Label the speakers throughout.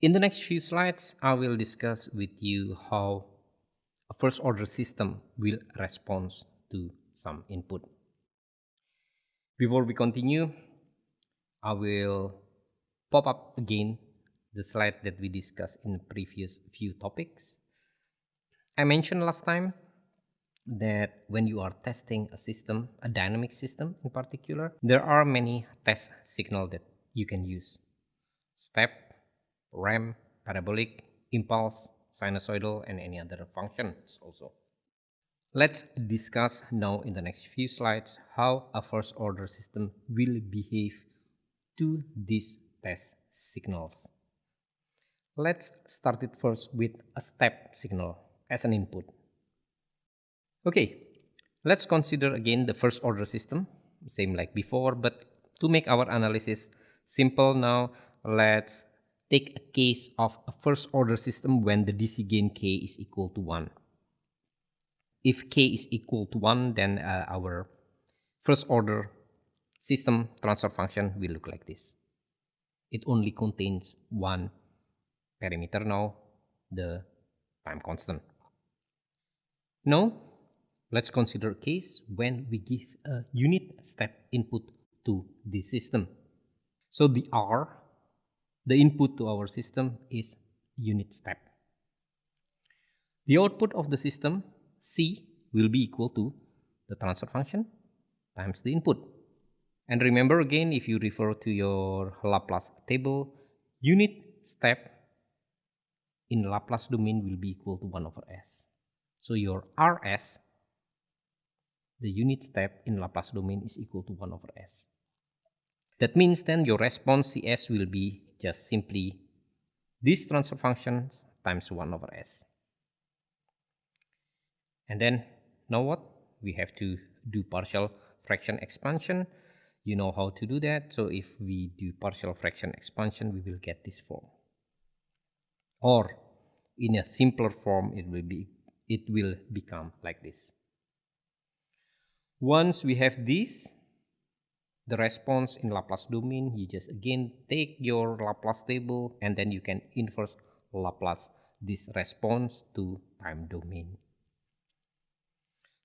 Speaker 1: In the next few slides, I will discuss with you how a first order system will respond to some input. Before we continue, I will pop up again the slide that we discussed in the previous few topics. I mentioned last time that when you are testing a system, a dynamic system in particular, there are many test signals that you can use. Step, ramp, parabolic, impulse, sinusoidal, and any other functions also. Let's discuss now in the next few slides how a first order system will behave to these test signals. Let's start it first with a step signal as an input. Okay, let's consider again the first order system, same like before, but to make our analysis simple now, let's take a case of a first order system when the DC gain K is equal to 1. If K is equal to 1, then our first order system transfer function will look like this. It only contains one parameter now, the time constant. Now, let's consider a case when we give a unit step input to the system. So the R, the input to our system, is unit step. The output of the system, C, will be equal to the transfer function times the input. And remember again, if you refer to your Laplace table, unit step in Laplace domain will be equal to 1 over S. So your Rs, the unit step in Laplace domain, is equal to 1 over S. That means then your response Cs will be just simply this transfer function times 1 over S. And then, now what? We have to do partial fraction expansion. You know how to do that. So if we do partial fraction expansion, we will get this form. Or in a simpler form, it will become like this. Once we have this, the response in Laplace domain, you just again take your Laplace table and then you can inverse Laplace this response to time domain.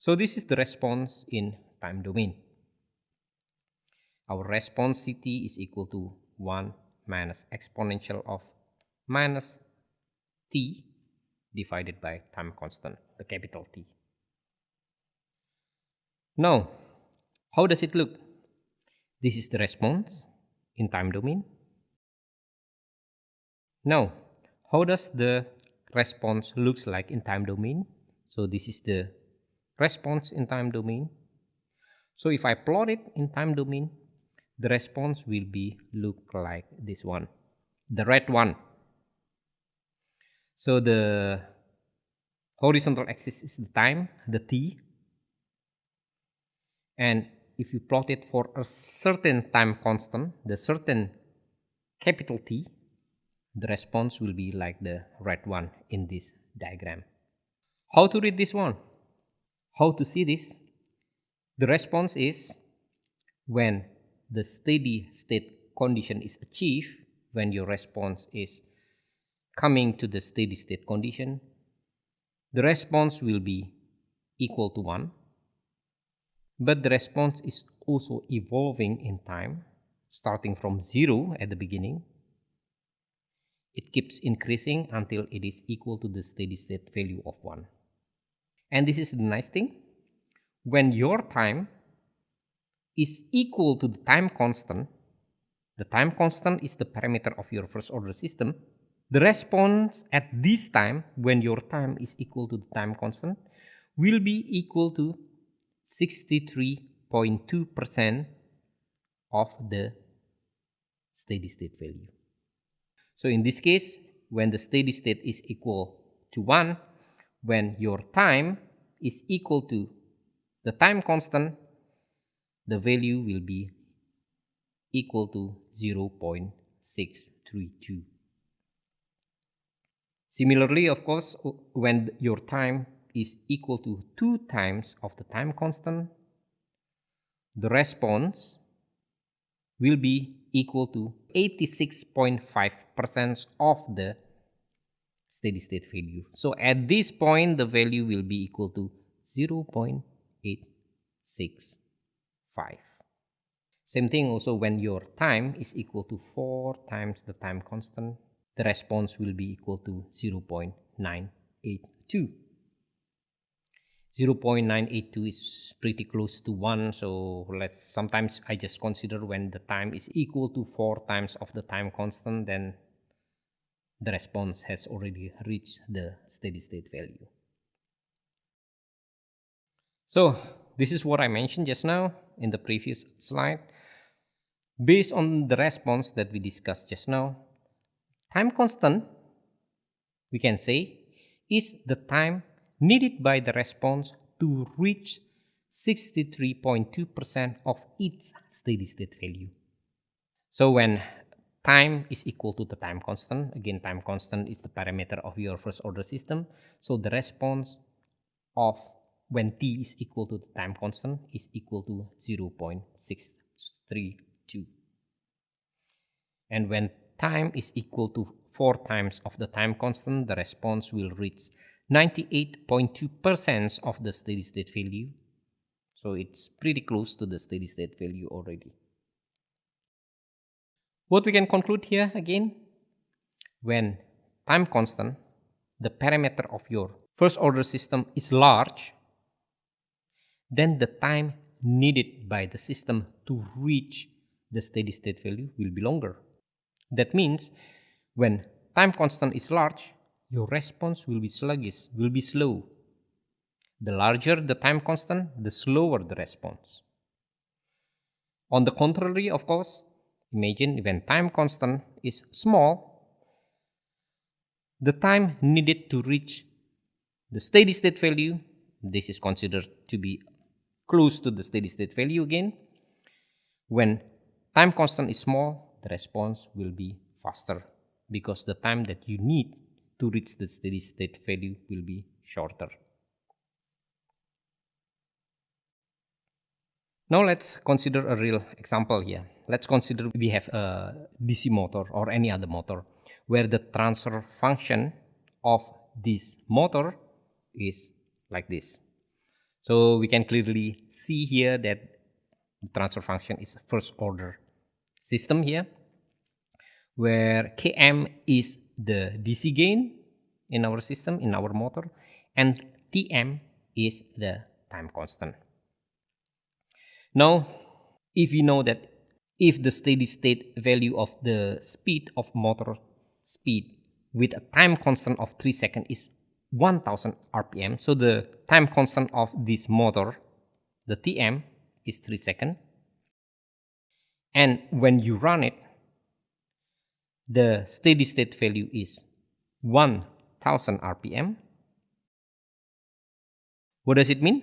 Speaker 1: So this is the response in time domain. Our response Ct is equal to 1 minus exponential of minus t divided by time constant, the capital T. Now, how does it look? This is the response in time domain. Now, how does the response looks like in time domain? So this is the response in time domain. So if I plot it in time domain, the response will be look like this one, the red one. So the horizontal axis is the time, the t, and if you plot it for a certain time constant, the certain capital T, the response will be like the red one in this diagram. How to read this one? How to see this? The response is when the steady state condition is achieved, when your response is coming to the steady state condition, the response will be equal to 1. But the response is also evolving in time, starting from 0 at the beginning. It keeps increasing until it is equal to the steady state value of 1. And this is the nice thing. When your time is equal to the time constant is the parameter of your first order system, the response at this time, when your time is equal to the time constant, will be equal to 63.2% of the steady state value. So in this case, when the steady state is equal to 1, when your time is equal to the time constant, the value will be equal to 0.632. Similarly, of course, when your time is equal to 2 times of the time constant, the response will be equal to 86.5% of the steady state value. So at this point, the value will be equal to 0.865. Same thing also when your time is equal to 4 times the time constant, the response will be equal to 0.982. 0.982 is pretty close to 1, so sometimes I just consider when the time is equal to 4 times of the time constant, then the response has already reached the steady state value. So this is what I mentioned just now in the previous slide. Based on the response that we discussed just now, time constant, we can say, is the time needed by the response to reach 63.2% of its steady state value. So when time is equal to the time constant, again time constant is the parameter of your first order system, so the response of when t is equal to the time constant is equal to 0.632. And when time is equal to 4 times of the time constant, the response will reach 98.2% of the steady state value. So it's pretty close to the steady state value already. What we can conclude here again, when time constant, the parameter of your first order system, is large, then the time needed by the system to reach the steady state value will be longer. That means when time constant is large, your response will be sluggish, will be slow. The larger the time constant, the slower the response. On the contrary, of course, imagine when time constant is small, the time needed to reach the steady state value, this is considered to be close to the steady state value again. When time constant is small, the response will be faster because the time that you need to reach the steady state value will be shorter. Now let's consider a real example here. Let's consider we have a DC motor or any other motor where the transfer function of this motor is like this. So we can clearly see here that the transfer function is a first order system here, where Km is the DC gain in our system, in our motor, and Tm is the time constant. Now, if we know that if the steady state value of the speed of motor speed with a time constant of 3 seconds is 1000 RPM, so the time constant of this motor, the Tm, is 3 seconds. And when you run it, the steady state value is 1000 RPM. What does it mean?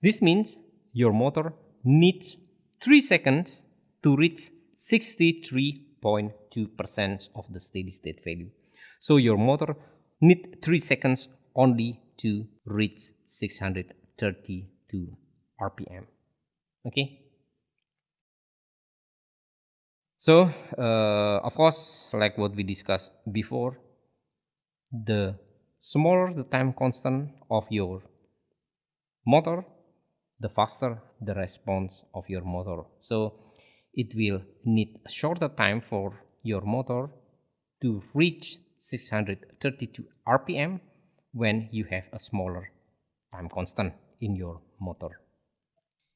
Speaker 1: This means your motor needs 3 seconds to reach 63.2% of the steady state value. So your motor needs 3 seconds only to reach 632 RPM. Okay? So, of course, like what we discussed before, the smaller the time constant of your motor, the faster the response of your motor. So, it will need a shorter time for your motor to reach 632 RPM when you have a smaller time constant in your motor.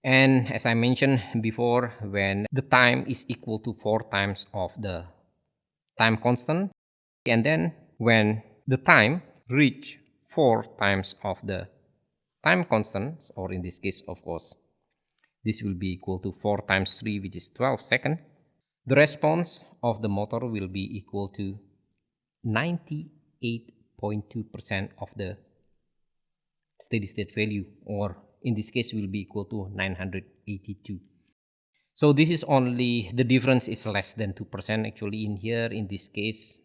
Speaker 1: And as I mentioned before, when the time is equal to 4 times of the time constant, and then when the time reach 4 times of the time constant, or in this case, of course, this will be equal to 4 times 3, which is 12 seconds, the response of the motor will be equal to 98.2% of the steady state value, or in this case will be equal to 982. So this is only, the difference is less than 2% actually in here. In this case,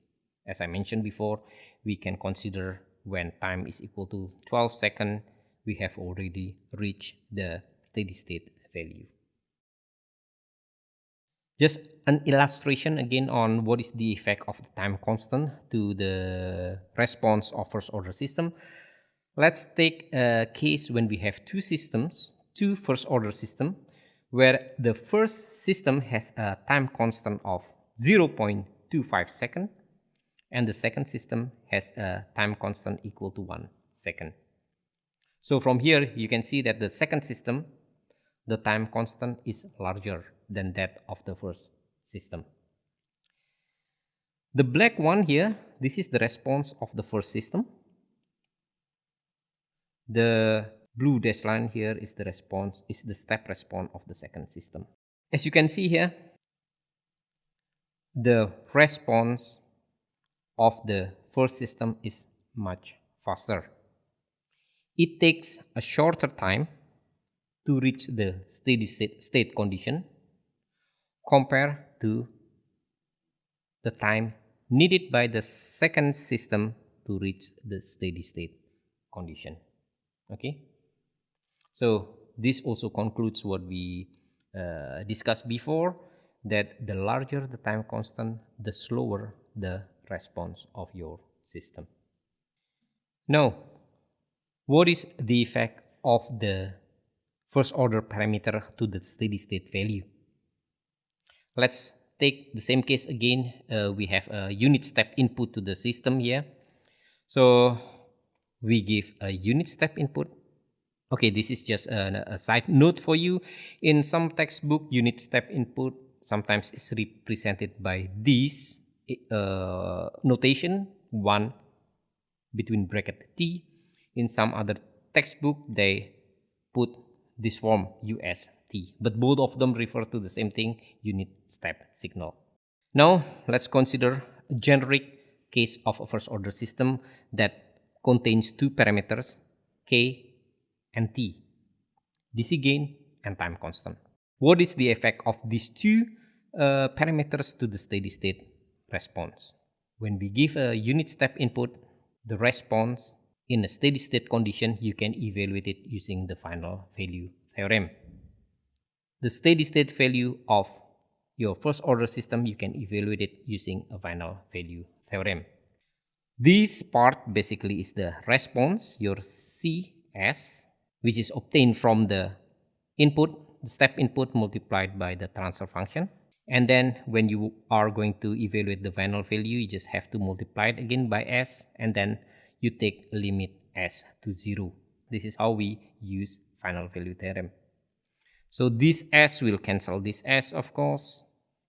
Speaker 1: as I mentioned before, we can consider when time is equal to 12 seconds, we have already reached the steady state value. Just an illustration again on what is the effect of the time constant to the response of first order system. Let's take a case when we have two systems, two first order system, where the first system has a time constant of 0.25 second and the second system has a time constant equal to 1 second. So from here you can see that the second system, the time constant is larger than that of the first system. The black one here, this is the response of the first system. The blue dashed line here is the response, is the step response of the second system. As you can see here, the response of the first system is much faster. It takes a shorter time to reach the steady state condition compared to the time needed by the second system to reach the steady state condition. Okay, so this also concludes what we discussed before, that the larger the time constant, the slower the response of your system. Now, what is the effect of the first order parameter to the steady state value? Let's take the same case again. We have a unit step input to the system here. So we give a unit step input. Okay, this is just a side note for you. In some textbook, unit step input sometimes is represented by this notation, 1 between bracket t. In some other textbook, they put this form UST, but both of them refer to the same thing, unit step signal. Now let's consider a generic case of a first order system that contains two parameters, K and T, DC gain and time constant. What is the effect of these two parameters to the steady state response? When we give a unit step input, the response in a steady state condition, you can evaluate it using the final value theorem. The steady state value of your first order system, you can evaluate it using a final value theorem. This part basically is the response, your CS, which is obtained from the input, the step input multiplied by the transfer function. And then when you are going to evaluate the final value, you just have to multiply it again by S, and then you take limit S to 0. This is how we use final value theorem. So this S will cancel this S, of course,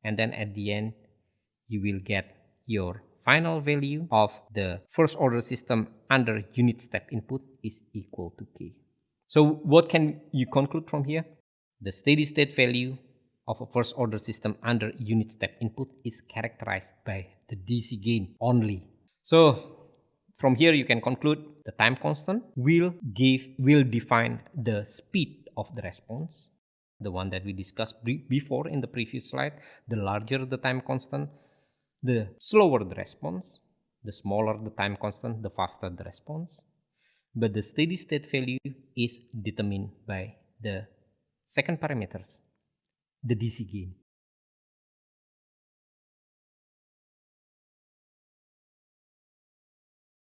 Speaker 1: and then at the end you will get your final value of the first order system under unit step input is equal to K. So what can you conclude from here? The steady state value of a first order system under unit step input is characterized by the DC gain only. So from here you can conclude the time constant will define the speed of the response, the one that we discussed before in the previous slide. The larger the time constant, the slower the response. The smaller the time constant, the faster the response. But the steady state value is determined by the second parameters, the DC gain.